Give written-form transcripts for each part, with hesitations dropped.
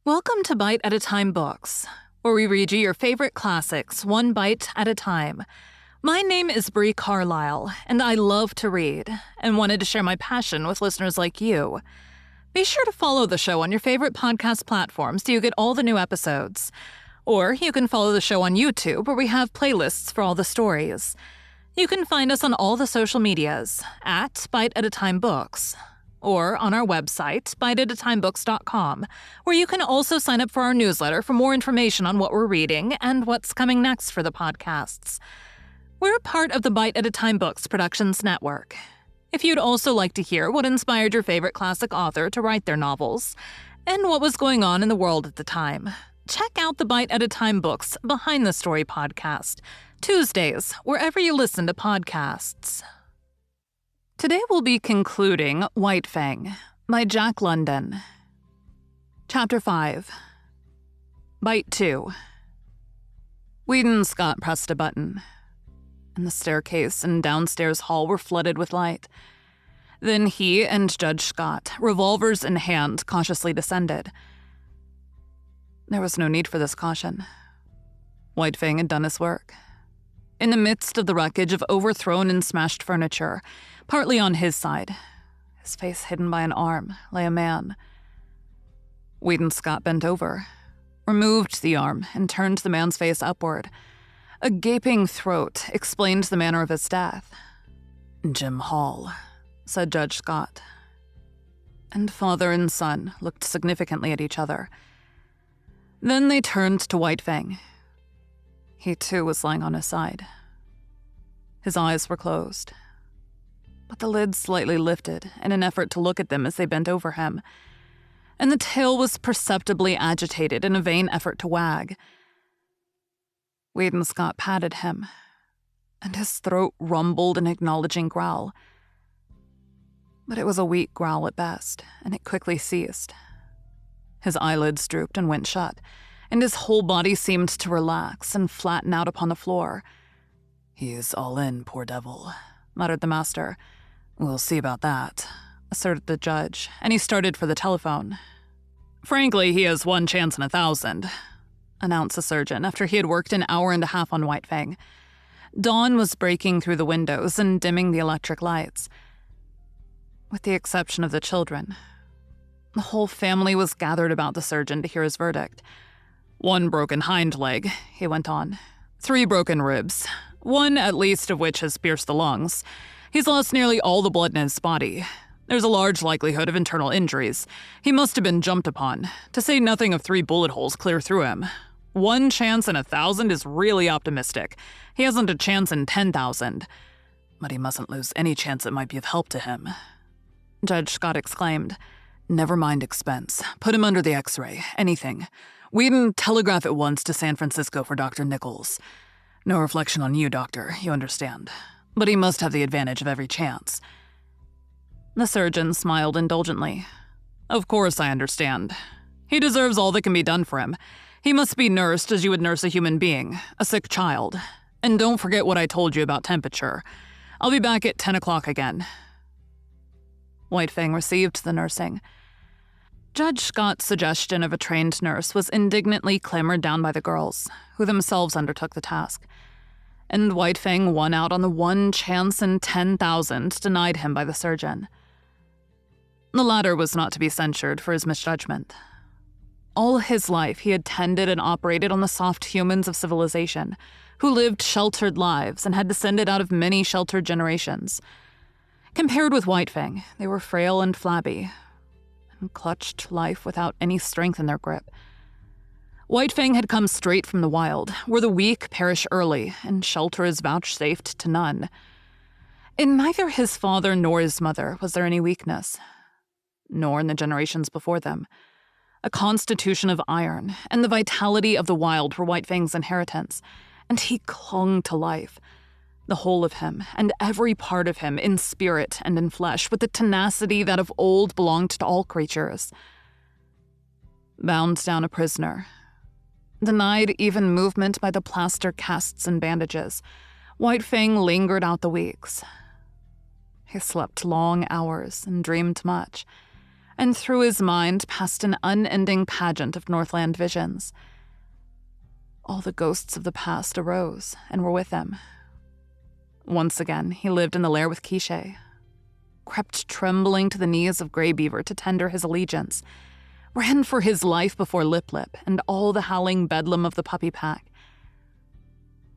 Welcome to Bite at a Time Books, where we read you your favorite classics one bite at a time. My name is Bree Carlile, and I love to read, and wanted to share my passion with listeners like you. Be sure to follow the show on your favorite podcast platform so you get all the new episodes. Or you can follow the show on YouTube, where we have playlists for all the stories. You can find us on all the social medias at Bite at a Time Books, or on our website, biteatatimebooks.com, where you can also sign up for our newsletter for more information on what we're reading and what's coming next for the podcasts. We're part of the Bite at a Time Books Productions Network. If you'd also like to hear what inspired your favorite classic author to write their novels, and what was going on in the world at the time, check out the Bite at a Time Books Behind the Story podcast, Tuesdays, wherever you listen to podcasts. Today we'll be concluding White Fang by Jack London. Chapter 5. Bite 2. Weedon Scott pressed a button, and the staircase and downstairs hall were flooded with light. Then he and Judge Scott, revolvers in hand, cautiously descended. There was no need for this caution. White Fang had done his work. In the midst of the wreckage of overthrown and smashed furniture, partly on his side, his face hidden by an arm, lay a man. Weedon Scott bent over, removed the arm, and turned the man's face upward. A gaping throat explained the manner of his death. "Jim Hall," said Judge Scott. And father and son looked significantly at each other. Then they turned to White Fang. He too was lying on his side. His eyes were closed, but the lids slightly lifted in an effort to look at them as they bent over him, and the tail was perceptibly agitated in a vain effort to wag. Weedon Scott patted him, and his throat rumbled an acknowledging growl. But it was a weak growl at best, and it quickly ceased. His eyelids drooped and went shut, and his whole body seemed to relax and flatten out upon the floor. "He is all in, poor devil," muttered the master. "We'll see about that," asserted the judge, and he started for the telephone. "Frankly, he has one chance in 1,000, announced the surgeon after he had worked an hour and a half on White Fang. Dawn was breaking through the windows and dimming the electric lights. With the exception of the children, the whole family was gathered about the surgeon to hear his verdict. "One broken hind leg," he went on. 3 broken ribs, one at least of which has pierced the lungs. He's lost nearly all the blood in his body. There's a large likelihood of internal injuries. He must have been jumped upon, to say nothing of 3 bullet holes clear through him. 1 chance in 1,000 is really optimistic. He hasn't a chance in 10,000. But he mustn't lose any chance that might be of help to him," Judge Scott exclaimed. "Never mind expense. Put him under the X-ray. Anything. Weedon, telegraph at once to San Francisco for Dr. Nichols. No reflection on you, doctor, you understand. But he must have the advantage of every chance." The surgeon smiled indulgently. "Of course I understand. He deserves all that can be done for him. He must be nursed as you would nurse a human being, a sick child. And don't forget what I told you about temperature. I'll be back at 10 o'clock again." White Fang received the nursing. Judge Scott's suggestion of a trained nurse was indignantly clamored down by the girls, who themselves undertook the task. And White Fang won out on the 1 chance in 10,000 denied him by the surgeon. The latter was not to be censured for his misjudgment. All his life he had tended and operated on the soft humans of civilization, who lived sheltered lives and had descended out of many sheltered generations. Compared with White Fang, they were frail and flabby, and clutched life without any strength in their grip. White Fang had come straight from the wild, where the weak perish early and shelter is vouchsafed to none. In neither his father nor his mother was there any weakness, nor in the generations before them. A constitution of iron and the vitality of the wild were White Fang's inheritance, and he clung to life, the whole of him and every part of him in spirit and in flesh, with the tenacity that of old belonged to all creatures. Bound down a prisoner, denied even movement by the plaster casts and bandages, White Fang lingered out the weeks. He slept long hours and dreamed much, and through his mind passed an unending pageant of Northland visions. All the ghosts of the past arose and were with him. Once again, he lived in the lair with Quiche, crept trembling to the knees of Grey Beaver to tender his allegiance, ran for his life before Lip Lip and all the howling bedlam of the puppy pack.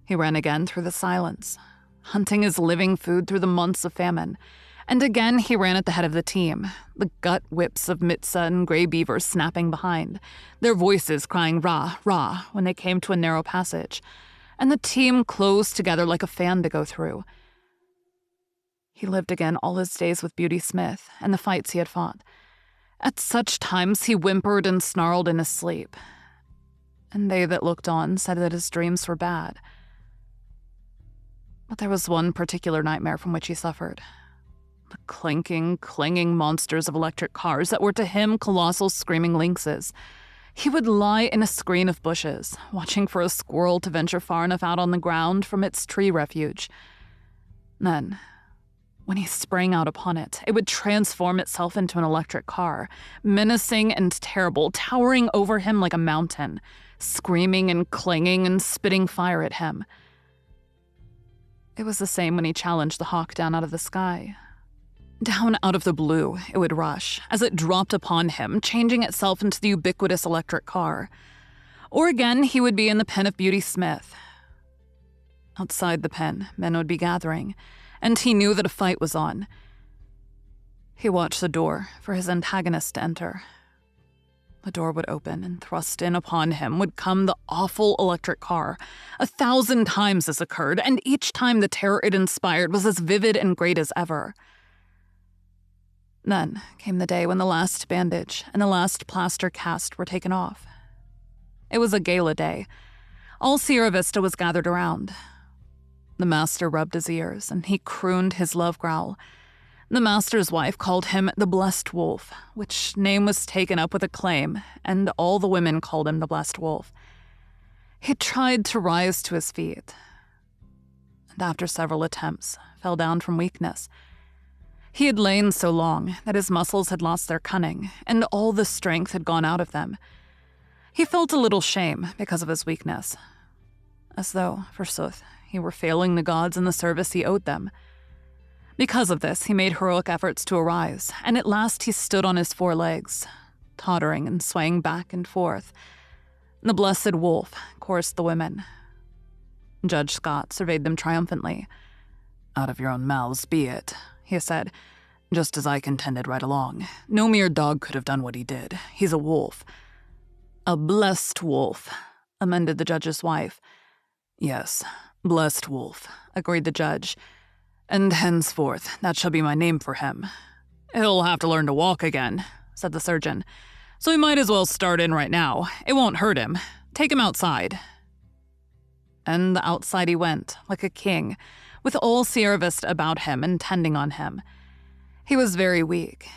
He ran again through the silence, hunting his living food through the months of famine, and again he ran at the head of the team, the gut whips of Mitza and Grey Beaver snapping behind, their voices crying rah, rah when they came to a narrow passage, and the team closed together like a fan to go through. He lived again all his days with Beauty Smith and the fights he had fought. At such times he whimpered and snarled in his sleep, and they that looked on said that his dreams were bad. But there was one particular nightmare from which he suffered. The clinking, clinging monsters of electric cars that were to him colossal screaming lynxes. He would lie in a screen of bushes, watching for a squirrel to venture far enough out on the ground from its tree refuge. Then, when he sprang out upon it, it would transform itself into an electric car, menacing and terrible, towering over him like a mountain, screaming and clanging and spitting fire at him. It was the same when he challenged the hawk down out of the sky. Down out of the blue, it would rush, as it dropped upon him, changing itself into the ubiquitous electric car. Or again, he would be in the pen of Beauty Smith. Outside the pen, men would be gathering, and he knew that a fight was on. He watched the door for his antagonist to enter. The door would open, and thrust in upon him would come the awful electric car. 1,000 times this occurred, and each time the terror it inspired was as vivid and great as ever. Then came the day when the last bandage and the last plaster cast were taken off. It was a gala day. All Sierra Vista was gathered around. The master rubbed his ears, and he crooned his love growl. The master's wife called him the Blessed Wolf, which name was taken up with acclaim, and all the women called him the Blessed Wolf. He tried to rise to his feet, and after several attempts, fell down from weakness. He had lain so long that his muscles had lost their cunning, and all the strength had gone out of them. He felt a little shame because of his weakness, as though, forsooth, he were failing the gods in the service he owed them. Because of this, he made heroic efforts to arise, and at last he stood on his 4 legs, tottering and swaying back and forth. The Blessed Wolf chorused the women. Judge Scott surveyed them triumphantly. "Out of your own mouths be it," he said, "just as I contended right along. No mere dog could have done what he did. He's a wolf." "A blessed wolf," amended the judge's wife. "Yes, Blessed Wolf," agreed the judge. "And henceforth that shall be my name for him." "He'll have to learn to walk again," said the surgeon. "So we might as well start in right now. It won't hurt him. Take him outside." And outside he went, like a king, with all Sierra Vista about him and tending on him. He was very weak,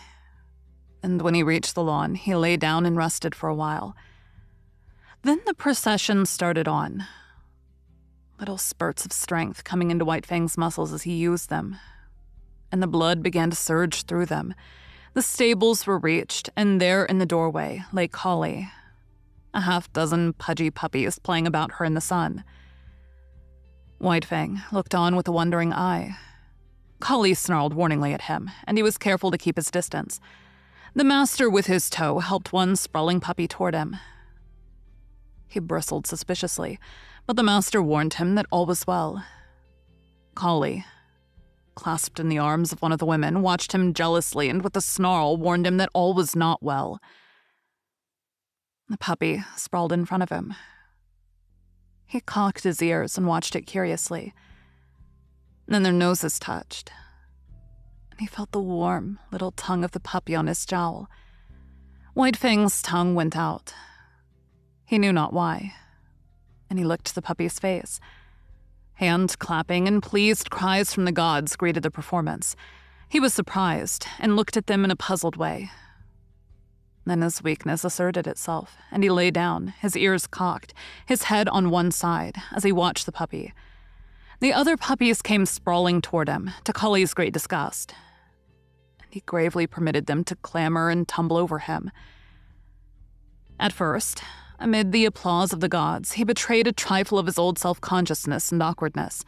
and when he reached the lawn, he lay down and rested for a while. Then the procession started on, little spurts of strength coming into White Fang's muscles as he used them, and the blood began to surge through them. The stables were reached, and there in the doorway lay Carlile, a half-dozen pudgy puppies playing about her in the sun. White Fang looked on with a wondering eye. Carlile snarled warningly at him, and he was careful to keep his distance. The master with his toe helped one sprawling puppy toward him. He bristled suspiciously, but the master warned him that all was well. Carlile, clasped in the arms of one of the women, watched him jealously and with a snarl warned him that all was not well. The puppy sprawled in front of him. He cocked his ears and watched it curiously. Then their noses touched, and he felt the warm little tongue of the puppy on his jowl. White Fang's tongue went out. He knew not why, and he licked the puppy's face. Hand clapping and pleased cries from the gods greeted the performance. He was surprised and looked at them in a puzzled way. Then his weakness asserted itself, and he lay down, his ears cocked, his head on one side, as he watched the puppy. The other puppies came sprawling toward him, to Carlile's great disgust. He gravely permitted them to clamor and tumble over him. At first, amid the applause of the gods, he betrayed a trifle of his old self-consciousness and awkwardness.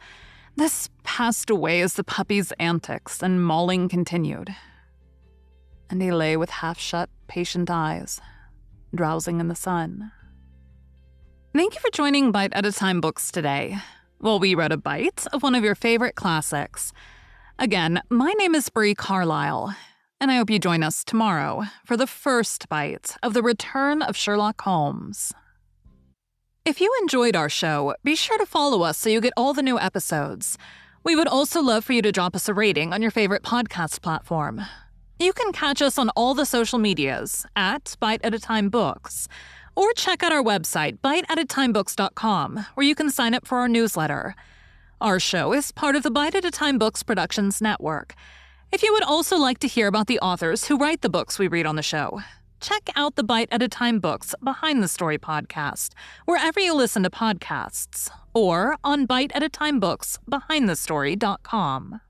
This passed away as the puppy's antics and mauling continued, and he lay with half-shut, patient eyes, drowsing in the sun. Thank you for joining Bite at a Time Books today. Well, we read a bite of one of your favorite classics. Again, my name is Bree Carlile, and I hope you join us tomorrow for the first bite of The Return of Sherlock Holmes. If you enjoyed our show, be sure to follow us so you get all the new episodes. We would also love for you to drop us a rating on your favorite podcast platform. You can catch us on all the social medias at Bite at a Time Books, or check out our website, biteatatimebooks.com, where you can sign up for our newsletter. Our show is part of the Bite at a Time Books Productions Network. If you would also like to hear about the authors who write the books we read on the show, check out the Bite at a Time Books Behind the Story podcast, wherever you listen to podcasts, or on biteatatimebooksbehindthestory.com.